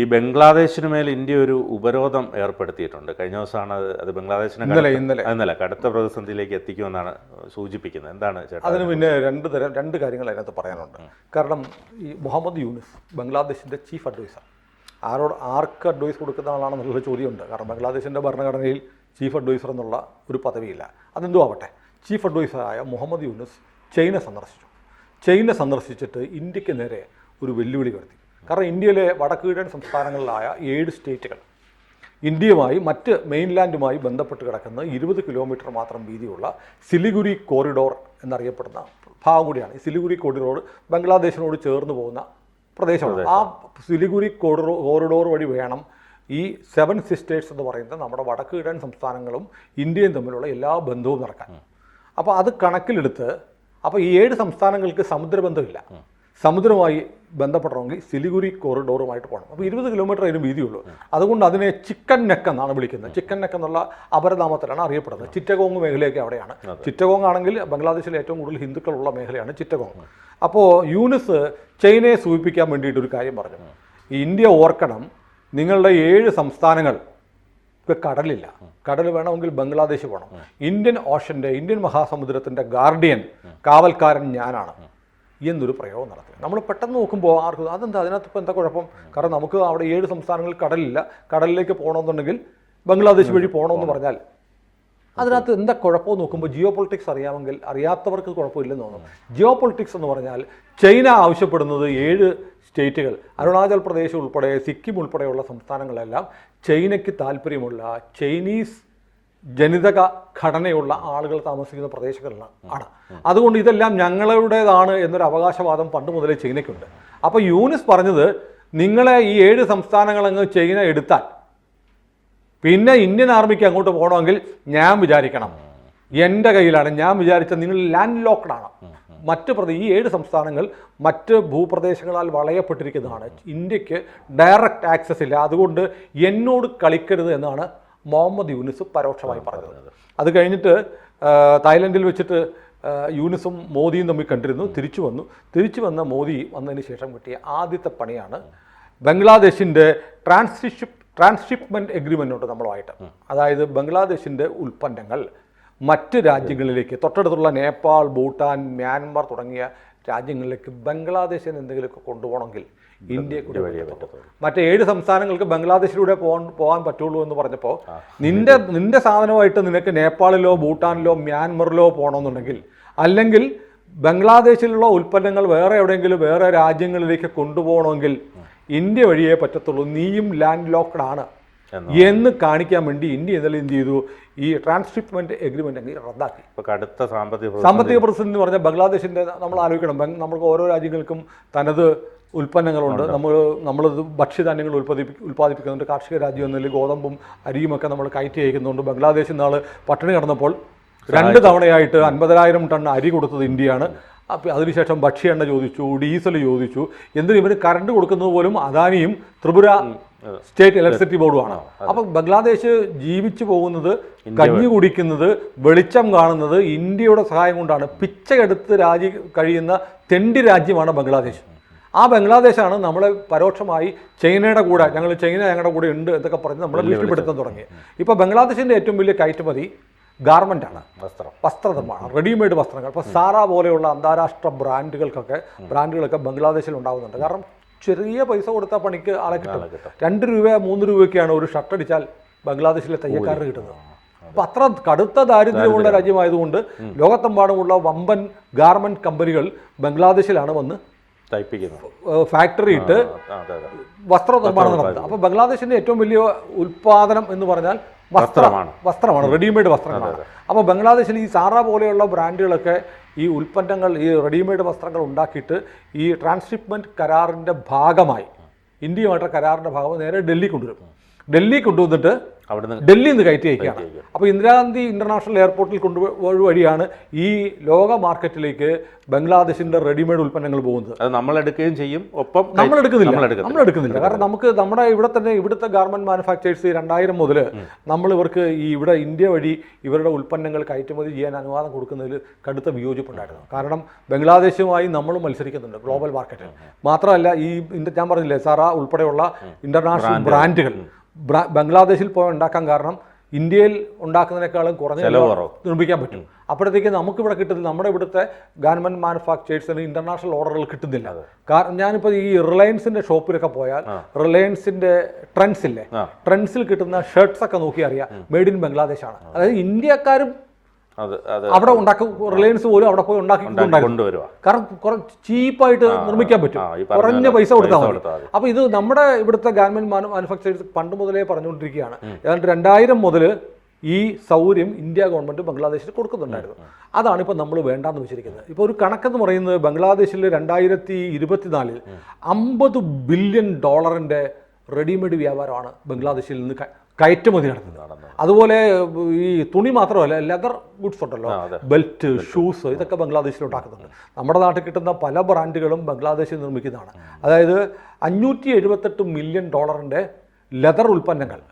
ഈ ബംഗ്ലാദേശിന് മേൽ ഇന്ത്യ ഒരു ഉപരോധം ഏർപ്പെടുത്തിയിട്ടുണ്ട്. കഴിഞ്ഞ ദിവസമാണ് അത് ബംഗ്ലാദേശിനെ ഇന്നലെ കടുത്ത പ്രതിസന്ധിയിലേക്ക് എത്തിക്കുമെന്നാണ് സൂചിപ്പിക്കുന്നത്. എന്താണ് ചേട്ടാ അതിന്? പിന്നെ രണ്ട് കാര്യങ്ങൾ അതിനകത്ത് പറയാനുണ്ട്. കാരണം ഈ മുഹമ്മദ് യൂനിസ് ബംഗ്ലാദേശിൻ്റെ ചീഫ് അഡ്വൈസർ, ആർക്ക് അഡ്വൈസ് കൊടുക്കുന്ന ആളാണെന്നുള്ള ചോദ്യമുണ്ട്. കാരണം ബംഗ്ലാദേശിൻ്റെ ഭരണഘടനയിൽ ചീഫ് അഡ്വൈസർ എന്നുള്ള ഒരു പദവിയില്ല. അതെന്തോ ആവട്ടെ, ചീഫ് അഡ്വൈസറായ മുഹമ്മദ് യൂനിസ് ചൈന സന്ദർശിച്ചിട്ട് ഇന്ത്യക്ക് നേരെ ഒരു വെല്ലുവിളി വരുത്തി. കാരണം ഇന്ത്യയിലെ വടക്കുകിഴക്കൻ സംസ്ഥാനങ്ങളിലായ 7 സ്റ്റേറ്റുകൾ ഇന്ത്യയുമായി മറ്റ് മെയിൻലാൻഡുമായി ബന്ധപ്പെട്ട് കിടക്കുന്ന 20 കിലോമീറ്റർ മാത്രം വീതിയുള്ള സിലിഗുരി കോറിഡോർ എന്നറിയപ്പെടുന്ന ഭാഗം കൂടിയാണ്. ഈ സിലിഗുരി കോറിഡോർ ബംഗ്ലാദേശിനോട് ചേർന്ന് പോകുന്ന പ്രദേശമാണ്. ആ സിലിഗുരി കോറിഡോർ വഴി വേണം ഈ 7 സിസ്റ്റേഴ്സ് എന്ന് പറയുന്നത് നമ്മുടെ വടക്കുകിഴക്കൻ സംസ്ഥാനങ്ങളും ഇന്ത്യയും തമ്മിലുള്ള എല്ലാ ബന്ധവും നടക്കാൻ. അപ്പോൾ അത് കണക്കിലെടുത്ത് അപ്പോൾ ഈ 7 സംസ്ഥാനങ്ങൾക്ക് സമുദ്രബന്ധമില്ല. സമുദ്രവുമായി ബന്ധപ്പെടണമെങ്കിൽ സിലിഗുരി കോറിഡോറുമായിട്ട് പോകണം. അപ്പോൾ 20 കിലോമീറ്റർ അതിന് വീതിയുള്ളൂ. അതുകൊണ്ട് അതിനെ ചിക്കൻ നെക്ക് എന്നാണ് വിളിക്കുന്നത്. ചിക്കൻ നെക്ക് എന്നുള്ള അപരനാമത്തിലാണ് അറിയപ്പെടുന്നത്. ചിറ്റഗോങ് മേഖലയൊക്കെ അവിടെയാണ്. ചിറ്റഗോങ് ആണെങ്കിൽ ബംഗ്ലാദേശിൽ ഏറ്റവും കൂടുതൽ ഹിന്ദുക്കളുള്ള മേഖലയാണ് ചിറ്റഗോങ്. അപ്പോൾ യൂനിസ് ചൈനയെ സൂചിപ്പിക്കാൻ വേണ്ടിയിട്ടൊരു കാര്യം പറഞ്ഞു. ഇന്ത്യ ഓർക്കണം, നിങ്ങളുടെ 7 സംസ്ഥാനങ്ങൾ ഇപ്പോൾ കടലില്ല. കടൽ വേണമെങ്കിൽ ബംഗ്ലാദേശ് പോകണം. ഇന്ത്യൻ മഹാസമുദ്രത്തിൻ്റെ ഗാർഡിയൻ, കാവൽക്കാരൻ ഞാനാണ് എന്നൊരു പ്രയോഗം നടത്തി. നമ്മൾ പെട്ടെന്ന് നോക്കുമ്പോൾ ആർക്കും അതെന്താ, അതിനകത്ത് ഇപ്പോൾ എന്താ കുഴപ്പം? കാരണം നമുക്ക് അവിടെ 7 സംസ്ഥാനങ്ങളിൽ കടലില്ല. കടലിലേക്ക് പോകണമെന്നുണ്ടെങ്കിൽ ബംഗ്ലാദേശ് വഴി പോകണമെന്ന് പറഞ്ഞാൽ അതിനകത്ത് എന്താ കുഴപ്പമെന്ന് നോക്കുമ്പോൾ ജിയോ പൊളിറ്റിക്സ് അറിയാമെങ്കിൽ അറിയാത്തവർക്ക് കുഴപ്പമില്ലെന്ന് തോന്നുന്നു. ജിയോ പൊളിറ്റിക്സ് എന്ന് പറഞ്ഞാൽ ചൈന ആവശ്യപ്പെടുന്നത് 7 സ്റ്റേറ്റുകൾ, അരുണാചൽ പ്രദേശ് ഉൾപ്പെടെ സിക്കിം ഉൾപ്പെടെയുള്ള സംസ്ഥാനങ്ങളെല്ലാം ചൈനയ്ക്ക് താല്പര്യമുള്ള ചൈനീസ് ജനിതക ഘടനയുള്ള ആളുകൾ താമസിക്കുന്ന പ്രദേശങ്ങളിലാണ്. അതുകൊണ്ട് ഇതെല്ലാം ഞങ്ങളുടേതാണ് എന്നൊരു അവകാശവാദം പണ്ട് മുതലേ ചൈനയ്ക്കുണ്ട്. അപ്പോൾ യൂനിസ് പറഞ്ഞത്, നിങ്ങളെ ഈ 7 സംസ്ഥാനങ്ങളങ്ങ് ചൈന എടുത്താൽ പിന്നെ ഇന്ത്യൻ ആർമിക്ക് അങ്ങോട്ട് പോകണമെങ്കിൽ ഞാൻ വിചാരിക്കണം, എൻ്റെ കയ്യിലാണ്, ഞാൻ വിചാരിച്ച നിങ്ങൾ ലാൻഡ് ലോക്ക്ഡാണ്. ഈ 7 സംസ്ഥാനങ്ങൾ മറ്റ് ഭൂപ്രദേശങ്ങളാൽ വളയപ്പെട്ടിരിക്കുന്നതാണ്. ഇന്ത്യക്ക് ഡയറക്റ്റ് ആക്സസ് ഇല്ല. അതുകൊണ്ട് എന്നോട് കളിക്കരുത് എന്നാണ് മുഹമ്മദ് യൂനിസ് പരോക്ഷമായി പറഞ്ഞത്. അത് കഴിഞ്ഞിട്ട് തായ്ലൻഡിൽ വെച്ചിട്ട് യൂനിസും മോദിയും തമ്മിൽ കണ്ടിരുന്നു. തിരിച്ചു വന്ന മോദി വന്നതിന് ശേഷം കിട്ടിയ ആദ്യത്തെ പണിയാണ് ബംഗ്ലാദേശിൻ്റെ ട്രാൻസ്ഷിപ്മെൻറ്റ് എഗ്രിമെൻ്റ് ഉണ്ട് നമ്മളുമായിട്ട്. അതായത് ബംഗ്ലാദേശിൻ്റെ ഉൽപ്പന്നങ്ങൾ മറ്റ് രാജ്യങ്ങളിലേക്ക്, തൊട്ടടുത്തുള്ള നേപ്പാൾ, ഭൂട്ടാൻ, മ്യാൻമർ തുടങ്ങിയ രാജ്യങ്ങളിലേക്ക് ബംഗ്ലാദേശിന് എന്തെങ്കിലുമൊക്കെ കൊണ്ടുപോകണമെങ്കിൽ ഇന്ത്യയെ കൂടി വഴിയേ പറ്റത്തുള്ളൂ. മറ്റേ 7 സംസ്ഥാനങ്ങൾക്ക് ബംഗ്ലാദേശിലൂടെ പോകാൻ പറ്റുള്ളൂ എന്ന് പറഞ്ഞപ്പോൾ നിന്റെ സാധനമായിട്ട് നിനക്ക് നേപ്പാളിലോ ഭൂട്ടാനിലോ മ്യാൻമറിലോ പോകണമെന്നുണ്ടെങ്കിൽ, അല്ലെങ്കിൽ ബംഗ്ലാദേശിലുള്ള ഉൽപ്പന്നങ്ങൾ വേറെ രാജ്യങ്ങളിലേക്ക് കൊണ്ടുപോകണമെങ്കിൽ ഇന്ത്യ വഴിയേ പറ്റത്തുള്ളൂ, നീയും ലാൻഡ് ലോക്ക്ഡ് ആണ് എന്ന് കാണിക്കാൻ വേണ്ടി ഇന്ത്യ ഇന്നലെ എന്ത് ചെയ്തു, ഈ ട്രാൻസ്ഷിപ്മെൻറ്റ് എഗ്രിമെൻ്റ് അങ്ങ് റദ്ദാക്കി. അടുത്ത സാമ്പത്തിക പ്രതിസന്ധി എന്ന് പറഞ്ഞാൽ ബംഗ്ലാദേശിൻ്റെ നമ്മൾ ആലോചിക്കണം, നമുക്ക് ഓരോ രാജ്യങ്ങൾക്കും തനത് ഉൽപ്പന്നങ്ങളുണ്ട്. നമ്മൾ ഭക്ഷ്യധാന്യങ്ങൾ ഉൽപ്പാദിപ്പിക്കുന്നുണ്ട്. കാർഷിക രാജ്യം എന്നതിൽ ഗോതമ്പും അരിയുമൊക്കെ നമ്മൾ കയറ്റി അയക്കുന്നുണ്ട്. ബംഗ്ലാദേശിൽ നാൾ പട്ടിണി കിടന്നപ്പോൾ 2 തവണയായിട്ട് 50,000 ടൺ അരി കൊടുത്തത് ഇന്ത്യയാണ്. അപ്പോൾ അതിനുശേഷം ഭക്ഷ്യ എണ്ണ ചോദിച്ചു, ഡീസൽ ചോദിച്ചു. എന്തിനും ഇവർ കറണ്ട് കൊടുക്കുന്നത് പോലും അദാനിയും ത്രിപുര സ്റ്റേറ്റ് ഇലക്ട്രിസിറ്റി ബോർഡുമാണ്. അപ്പം ബംഗ്ലാദേശ് ജീവിച്ചു പോകുന്നത്, കഞ്ഞി കുടിക്കുന്നത്, വെളിച്ചം കാണുന്നത് ഇന്ത്യയുടെ സഹായം കൊണ്ടാണ്. പിച്ചയെടുത്ത് കഴിയുന്ന തെണ്ടി രാജ്യമാണ് ബംഗ്ലാദേശ്. ആ ബംഗ്ലാദേശാണ് നമ്മളെ പരോക്ഷമായി ചൈനയുടെ കൂടെ ഞങ്ങളുടെ കൂടെ ഉണ്ട് എന്നൊക്കെ പറഞ്ഞ് നമ്മളെ ഭീഷണിപ്പെടുത്താൻ തുടങ്ങി. ഇപ്പോൾ ബംഗ്ലാദേശിൻ്റെ ഏറ്റവും വലിയ കയറ്റുമതി ഗാർമെൻ്റാണ്, വസ്ത്രനിർമ്മാണം, റെഡിമെയ്ഡ് വസ്ത്രങ്ങൾ. ഇപ്പോൾ സാറ പോലെയുള്ള അന്താരാഷ്ട്ര ബ്രാൻഡുകളൊക്കെ ബംഗ്ലാദേശിൽ ഉണ്ടാകുന്നുണ്ട്. കാരണം ചെറിയ പൈസ കൊടുത്താൽ പണിക്ക് ആളെ കിട്ടും. 2 രൂപ 3 രൂപയ്ക്കാണ് ഒരു ഷർട്ട് അടിച്ചാൽ ബംഗ്ലാദേശിലെ തയ്യക്കാരന് കിട്ടുന്നത്. അപ്പോൾ അത്ര കടുത്ത ദാരിദ്ര്യമുള്ള രാജ്യമായതുകൊണ്ട് ലോകത്തെമ്പാടുമുള്ള വമ്പൻ ഗാർമെൻറ്റ് കമ്പനികൾ ബംഗ്ലാദേശിലാണ് വന്ന് ഫാക്ടറി ഇട്ട് വസ്ത്രനിർമ്മാണം നടത്തുന്നത്. അപ്പോൾ ബംഗ്ലാദേശിൻ്റെ ഏറ്റവും വലിയ ഉൽപ്പാദനം എന്ന് പറഞ്ഞാൽ വസ്ത്രമാണ്, റെഡിമെയ്ഡ് വസ്ത്രങ്ങളാണ്. അപ്പോൾ ബംഗ്ലാദേശിൽ ഈ സാറ പോലെയുള്ള ബ്രാൻഡുകളൊക്കെ ഈ ഉൽപ്പന്നങ്ങൾ, ഈ റെഡിമെയ്ഡ് വസ്ത്രങ്ങൾ ഉണ്ടാക്കിയിട്ട് ഈ ട്രാൻസ്ഷിപ്മെൻറ്റ് കരാറിൻ്റെ ഭാഗമായി, ഇന്ത്യയുമായിട്ട് കരാറിൻ്റെ ഭാഗമായി നേരെ ഡൽഹി കൊണ്ടുവരും. ഡൽഹി കൊണ്ടുവന്നിട്ട് അവിടുന്ന് ഡൽഹിയിൽ നിന്ന് കയറ്റി അയക്കുകയാണ്. അപ്പോൾ ഇന്ദിരാഗാന്ധി ഇന്റർനാഷണൽ എയർപോർട്ടിൽ കൊണ്ടുവഴിയാണ് ഈ ലോക മാർക്കറ്റിലേക്ക് ബംഗ്ലാദേശിന്റെ റെഡിമെയ്ഡ് ഉൽപ്പന്നങ്ങൾ പോകുന്നത്. അത് നമ്മൾ എടുക്കുകയും ചെയ്യും, ഒപ്പം നമ്മൾ എടുക്കുന്നില്ല. കാരണം നമുക്ക് നമ്മുടെ ഇവിടുത്തെ ഗാർമെന്റ് മാനുഫാക്ചേഴ്സ് 2000 മുതൽ നമ്മൾ ഇവർക്ക് ഈ ഇവിടെ ഇന്ത്യ വഴി ഇവരുടെ ഉൽപ്പന്നങ്ങൾ കയറ്റുമതി ചെയ്യാൻ അനുവാദം കൊടുക്കുന്നതിൽ കടുത്ത വിയോജിപ്പുണ്ടായിരുന്നു. കാരണം ബംഗ്ലാദേശുമായി നമ്മൾ മത്സരിക്കുന്നുണ്ട് ഗ്ലോബൽ മാർക്കറ്റിൽ. മാത്രമല്ല ഈ ഞാൻ പറഞ്ഞില്ലേ സാറ ഉൾപ്പെടെയുള്ള ഇന്റർനാഷണൽ ബ്രാൻഡുകൾ ബംഗ്ലാദേശിൽ പോയി ഉണ്ടാക്കാൻ കാരണം ഇന്ത്യയിൽ ഉണ്ടാക്കുന്നതിനേക്കാളും കുറഞ്ഞ നിർമ്മിക്കാൻ പറ്റും. അപ്പോഴത്തേക്ക് നമുക്കിവിടെ കിട്ടുന്നില്ല. നമ്മുടെ ഇവിടുത്തെ ഗാർമെന്റ് മാനുഫാക്ചേഴ്സിന് ഇന്റർനാഷണൽ ഓർഡറുകൾ കിട്ടുന്നില്ല. കാരണം ഞാനിപ്പോൾ ഈ റിലയൻസിന്റെ ഷോപ്പിലൊക്കെ പോയാൽ റിലയൻസിന്റെ ട്രെൻഡ്സില്ലേ, ട്രെൻഡ്സിൽ കിട്ടുന്ന ഷർട്ട്സ് ഒക്കെ നോക്കി അറിയാം മെയ്ഡ് ഇൻ ബംഗ്ലാദേശാണ്. അതായത് ഇന്ത്യക്കാരും അവിടെ ഉണ്ടാക്കും, റിലയൻസ് പോലും അവിടെ പോയി ഉണ്ടാക്കി. കാരണം ചീപ്പായിട്ട് നിർമ്മിക്കാൻ പറ്റും, കുറഞ്ഞ പൈസ കൊടുത്താൽ മതി. അപ്പൊ ഇത് നമ്മുടെ ഇവിടുത്തെ ഗാർമെന്റ് മാനുഫാക്ചേഴ്സ് പണ്ട് മുതലേ പറഞ്ഞുകൊണ്ടിരിക്കുകയാണ്. ഏതാണ്ട് 2000 മുതൽ ഈ സൗകര്യം ഇന്ത്യ ഗവൺമെന്റ് ബംഗ്ലാദേശിൽ കൊടുക്കുന്നുണ്ടായിരുന്നു. അതാണ് ഇപ്പം നമ്മൾ വേണ്ടാന്ന് വെച്ചിരിക്കുന്നത്. ഇപ്പോൾ ഒരു കണക്കെന്ന് പറയുന്നത് ബംഗ്ലാദേശിൽ 2024 $50 ബില്യൺ റെഡിമെയ്ഡ് വ്യാപാരമാണ് ബംഗ്ലാദേശിൽ നിന്ന് കയറ്റുമതി നടത്തുന്നത്. അതുപോലെ ഈ തുണി മാത്രമല്ല, ലെതർ ഗുഡ്സ് ഉണ്ടല്ലോ, ബെൽറ്റ്, ഷൂസ്, ഇതൊക്കെ ബംഗ്ലാദേശിൽ ഉണ്ടാക്കുന്നുണ്ട്. നമ്മുടെ നാട്ടിൽ കിട്ടുന്ന പല ബ്രാൻഡുകളും ബംഗ്ലാദേശിൽ നിർമ്മിക്കുന്നതാണ്. അതായത് $578 മില്യൺ ലെതർ ഉൽപ്പന്നങ്ങൾ,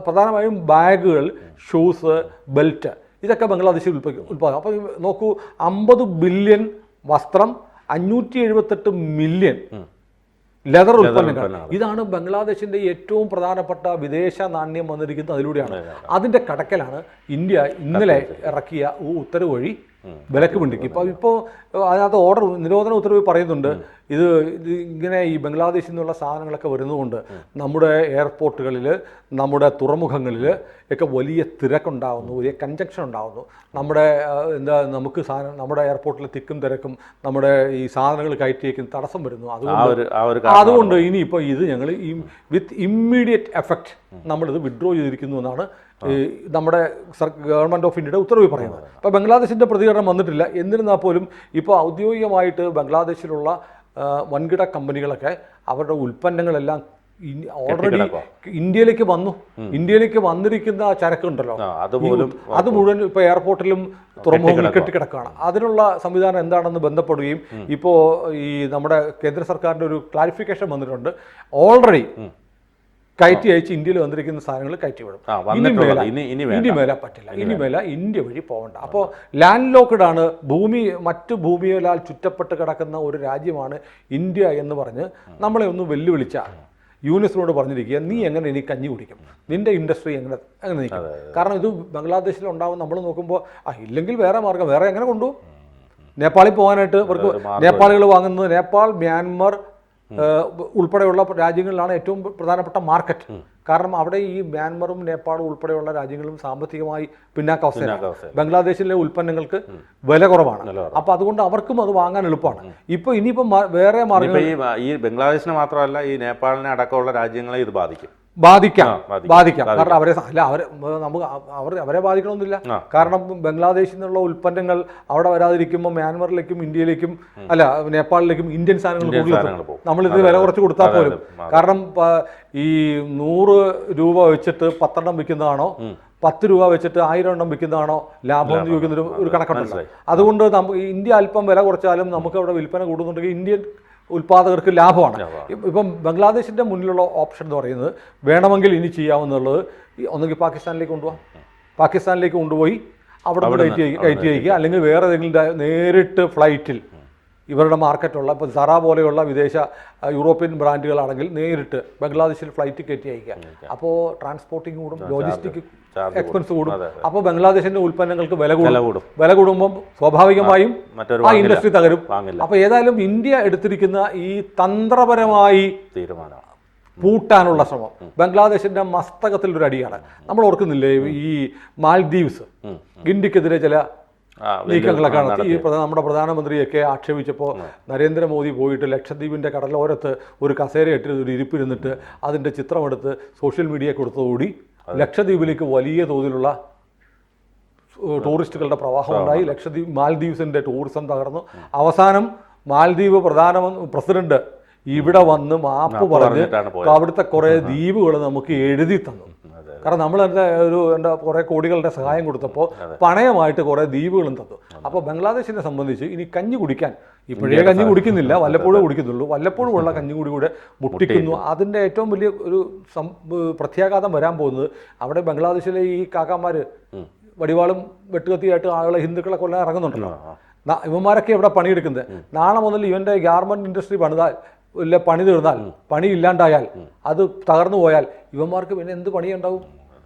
പ്രധാനമായും ബാഗുകൾ, ഷൂസ്, ബെൽറ്റ്, ഇതൊക്കെ ബംഗ്ലാദേശിൽ ഉൽപ്പാദനം. അപ്പോൾ നോക്കൂ, 50 ബില്യൺ വസ്ത്രം, 578 മില്യൺ ലെതർ ഉൽപ്പന്നങ്ങൾ. ഇതാണ് ബംഗ്ലാദേശിന്റെ ഏറ്റവും പ്രധാനപ്പെട്ട വിദേശ നാണ്യം വന്നിരിക്കുന്നത് അതിലൂടെയാണ്. അതിന്റെ കടക്കലാണ് ഇന്ത്യ ഇന്നലെ ഇറക്കിയ ഉത്തരവ് വഴി വിലക്ക് പിണ്ടിക്കും. ഇപ്പോൾ അതിനകത്ത് നിരോധന ഉത്തരവ് പറയുന്നുണ്ട്, ഇത് ഇങ്ങനെ ഈ ബംഗ്ലാദേശിൽ നിന്നുള്ള സാധനങ്ങളൊക്കെ വരുന്നതുകൊണ്ട് നമ്മുടെ എയർപോർട്ടുകളിൽ, നമ്മുടെ തുറമുഖങ്ങളിൽ ഒക്കെ വലിയ തിരക്കുണ്ടാകുന്നു, വലിയ കൺജക്ഷൻ ഉണ്ടാകുന്നു. നമ്മുടെ നമുക്ക് നമ്മുടെ എയർപോർട്ടിലെ തിക്കും തിരക്കും നമ്മുടെ ഈ സാധനങ്ങൾ കയറ്റിയേക്കും തടസ്സം വരുന്നു. അതുകൊണ്ട് ഇനിയിപ്പോൾ ഇത് ഞങ്ങൾ വിത്ത് ഇമ്മീഡിയറ്റ് എഫക്റ്റ് നമ്മളിത് വിഡ്രോ ചെയ്തിരിക്കുന്നു എന്നാണ് നമ്മുടെ ഗവൺമെൻറ് ഓഫ് ഇന്ത്യയുടെ ഉത്തരവ് പറയുന്നത്. അപ്പോൾ ബംഗ്ലാദേശിൻ്റെ പ്രതികരണം വന്നിട്ടില്ല. എന്നിരുന്നാൽ പോലും ഇപ്പോൾ ഔദ്യോഗികമായിട്ട് ബംഗ്ലാദേശിലുള്ള വൻകിട കമ്പനികളൊക്കെ അവരുടെ ഉൽപ്പന്നങ്ങളെല്ലാം ഓൾറെഡി ഇന്ത്യയിലേക്ക് വന്നു. ഇന്ത്യയിലേക്ക് വന്നിരിക്കുന്ന ചരക്കുണ്ടല്ലോ, അത് മുഴുവൻ ഇപ്പോൾ എയർപോർട്ടിലും തുറമുഖങ്ങളിൽ കെട്ടിക്കിടക്കുകയാണ്. അതിനുള്ള സംവിധാനം എന്താണെന്ന് ബന്ധപ്പെടുകയും ഇപ്പോൾ ഈ നമ്മുടെ കേന്ദ്ര സർക്കാരിൻ്റെ ഒരു ക്ലാരിഫിക്കേഷൻ വന്നിട്ടുണ്ട്. ഓൾറെഡി കയറ്റി അയച്ച് ഇന്ത്യയിൽ വന്നിരിക്കുന്ന സാധനങ്ങൾ കയറ്റി വിടും. ഇനി മേല പറ്റില്ല, ഇനി മേല ഇന്ത്യ വഴി പോകണ്ട. അപ്പോൾ ലാൻഡ് ലോക്ക്ഡ് ആണ്, മറ്റു ഭൂമിയാൽ ചുറ്റപ്പെട്ട് കിടക്കുന്ന ഒരു രാജ്യമാണ് ഇന്ത്യ എന്ന് പറഞ്ഞ് നമ്മളെ ഒന്ന് വെല്ലുവിളിച്ച യൂനിസിനോട് പറഞ്ഞിരിക്കുക, നീ എങ്ങനെ ഇനി കഞ്ഞി കുടിക്കും, നിന്റെ ഇൻഡസ്ട്രി എങ്ങനെ നിൽക്കും? കാരണം ഇത് ബംഗ്ലാദേശിൽ ഉണ്ടാവും. നമ്മൾ നോക്കുമ്പോൾ ഇല്ലെങ്കിൽ വേറെ മാർഗം, വേറെ എങ്ങനെ കൊണ്ടുപോകും? നേപ്പാളിൽ പോകാനായിട്ട് ഇവർക്ക് നേപ്പാളികൾ വാങ്ങുന്നത് നേപ്പാൾ, മ്യാൻമർ ഉൾപ്പെടെയുള്ള രാജ്യങ്ങളിലാണ് ഏറ്റവും പ്രധാനപ്പെട്ട മാർക്കറ്റ്. കാരണം അവിടെ ഈ മ്യാൻമറും നേപ്പാളും ഉൾപ്പെടെയുള്ള രാജ്യങ്ങളും സാമ്പത്തികമായി പിന്നാക്കാവസ്ഥയാണ്. ബംഗ്ലാദേശിലെ ഉൽപ്പന്നങ്ങൾക്ക് വില കുറവാണ്. അപ്പൊ അതുകൊണ്ട് അവർക്കും അത് വാങ്ങാൻ എളുപ്പമാണ്. ഇനിയിപ്പം വേറെ മാർഗം ഈ ബംഗ്ലാദേശിനെ മാത്രമല്ല, ഈ നേപ്പാളിനെ അടക്കമുള്ള രാജ്യങ്ങളെ ഇത് ബാധിക്കാം. കാരണം അവരെ ബാധിക്കണമെന്നില്ല. കാരണം ബംഗ്ലാദേശിൽ നിന്നുള്ള ഉൽപ്പന്നങ്ങൾ അവിടെ വരാതിരിക്കുമ്പോൾ മ്യാൻമറിലേക്കും ഇന്ത്യയിലേക്കും നേപ്പാളിലേക്കും ഇന്ത്യൻ സാധനങ്ങൾ പോകും. നമ്മളിത് വില കുറച്ച് കൊടുത്താൽ പോലും. കാരണം ഈ 100 രൂപ വെച്ചിട്ട് 10 എണ്ണം വിൽക്കുന്നതാണോ, 10 രൂപ വെച്ചിട്ട് 1000 എണ്ണം വിൽക്കുന്നതാണോ ലാഭം എന്ന് ചോദിക്കുന്ന ഒരു കണക്കുണ്ടല്ലോ. അതുകൊണ്ട് ഇന്ത്യ അല്പം വില കുറച്ചാലും നമുക്ക് അവിടെ വിൽപ്പന കൂടുന്നുണ്ടെങ്കിൽ ഇന്ത്യൻ ഉൽപ്പാദകർക്ക് ലാഭമാണ്. ഇപ്പം ബംഗ്ലാദേശിൻ്റെ മുന്നിലുള്ള ഓപ്ഷൻ എന്ന് പറയുന്നത് വേണമെങ്കിൽ ഇനി ചെയ്യാവുന്നുള്ളത് ഒന്നുകിൽ പാകിസ്ഥാനിലേക്ക് കൊണ്ടുപോയി അവിടെ കയറ്റി അയക്കുക, അല്ലെങ്കിൽ വേറെ ഏതെങ്കിലും നേരിട്ട് ഫ്ലൈറ്റിൽ ഇവരുടെ മാർക്കറ്റുള്ള ഇപ്പോൾ സറ പോലെയുള്ള വിദേശ യൂറോപ്യൻ ബ്രാൻഡുകളാണെങ്കിൽ നേരിട്ട് ബംഗ്ലാദേശിൽ ഫ്ലൈറ്റ് കയറ്റി അയക്കുക. അപ്പോൾ ട്രാൻസ്പോർട്ടിങ് കൂടും, ലോജിസ്റ്റിക് എക്സ്പെൻസ് കൂടും. അപ്പോൾ ബംഗ്ലാദേശിന്റെ ഉൽപ്പന്നങ്ങൾക്ക് വില കൂടുമ്പോൾ സ്വാഭാവികമായും ആ ഇൻഡസ്ട്രി തകരും. അപ്പോൾ ഏതായാലും ഇന്ത്യ എടുത്തിരിക്കുന്ന ഈ തന്ത്രപരമായി തീരുമാനം പൂട്ടാനുള്ള ശ്രമം ബംഗ്ലാദേശിന്റെ മസ്തകത്തിലൊരു അടിയാണ്. നമ്മൾ ഓർക്കുന്നില്ലേ ഈ മാൽദീവ്സ് ഇന്ത്യക്കെതിരെ ചില നീക്കങ്ങളൊക്കെ നടത്തി നമ്മുടെ പ്രധാനമന്ത്രിയൊക്കെ ആക്ഷേപിച്ചപ്പോൾ നരേന്ദ്രമോദി പോയിട്ട് ലക്ഷദ്വീപിൻ്റെ കടലോരത്ത് ഒരു കസേര ഇട്ട് ഒരു ഇരിപ്പിരുന്നിട്ട് അതിൻ്റെ ചിത്രമെടുത്ത് സോഷ്യൽ മീഡിയ കൊടുത്തതോടുകൂടി ലക്ഷദ്വീപിലേക്ക് വലിയ തോതിലുള്ള ടൂറിസ്റ്റുകളുടെ പ്രവാഹം ഉണ്ടായി. മാൽദീവ്സിൻ്റെ ടൂറിസം തകർന്നു. അവസാനം മാൽദീവ് പ്രസിഡന്റ് ഇവിടെ വന്ന് മാപ്പ് പറഞ്ഞ് അവിടുത്തെ കുറേ ദ്വീപുകൾ നമുക്ക് എഴുതി തന്നു. കാരണം നമ്മൾ എന്താ കുറേ കോടികളുടെ സഹായം കൊടുത്തപ്പോൾ പണയമായിട്ട് കുറേ ദ്വീപുകളും തന്നു. അപ്പോൾ ബംഗ്ലാദേശിനെ സംബന്ധിച്ച് ഇനി കഞ്ഞി കുടിക്കാൻ, ഇപ്പോഴേ കഞ്ഞി കുടിക്കുന്നില്ല, വല്ലപ്പോഴും കുടിക്കുന്നുള്ളൂ, വല്ലപ്പോഴും ഉള്ള കഞ്ഞി കൂടി മുട്ടിക്കുന്നു. അതിൻ്റെ ഏറ്റവും വലിയ ഒരു പ്രത്യാഘാതം വരാൻ പോകുന്നത് അവിടെ ബംഗ്ലാദേശിലെ ഈ കാക്കാമാർ വടിവാളും വെട്ടുകത്തിയായിട്ട് ആളുകളെ ഹിന്ദുക്കളെ കൊല്ലാൻ ഇറങ്ങുന്നുണ്ടല്ലോ. ഇവന്മാരൊക്കെ എവിടെ പണിയെടുക്കുന്നത്? നാളെ മുതൽ ഇവൻ്റെ ഗാർമെൻറ്റ് ഇൻഡസ്ട്രി ഇല്ല പണി തീർന്നാൽ, പണി ഇല്ലാണ്ടായാൽ, അത് തകർന്നു പോയാൽ ഇവന്മാർക്ക് പിന്നെ എന്ത് പണിയുണ്ടാവും?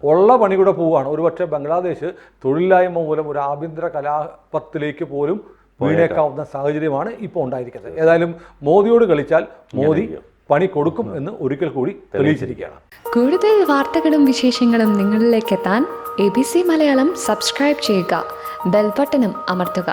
ഉള്ള പണി കൂടെ പോവുകയാണ്. ഒരുപക്ഷെ ബംഗ്ലാദേശ് തൊഴിലില്ലായ്മ മൂലം ഒരു ആഭ്യന്തര കലാപത്തിലേക്ക് പോലും വീണേക്കാവുന്ന സാഹചര്യമാണ് ഇപ്പോൾ ഉണ്ടായിരിക്കുന്നത്. ഏതായാലും മോദിയോട് കളിച്ചാൽ മോദി പണി കൊടുക്കും എന്ന് ഒരിക്കൽ കൂടി തെളിയിച്ചിരിക്കുകയാണ്. കൂടുതൽ വാർത്തകളും വിശേഷങ്ങളും നിങ്ങളിലേക്ക് എത്താൻ ABC മലയാളം സബ്സ്ക്രൈബ് ചെയ്യുക, ബെൽ ബട്ടണും അമർത്തുക.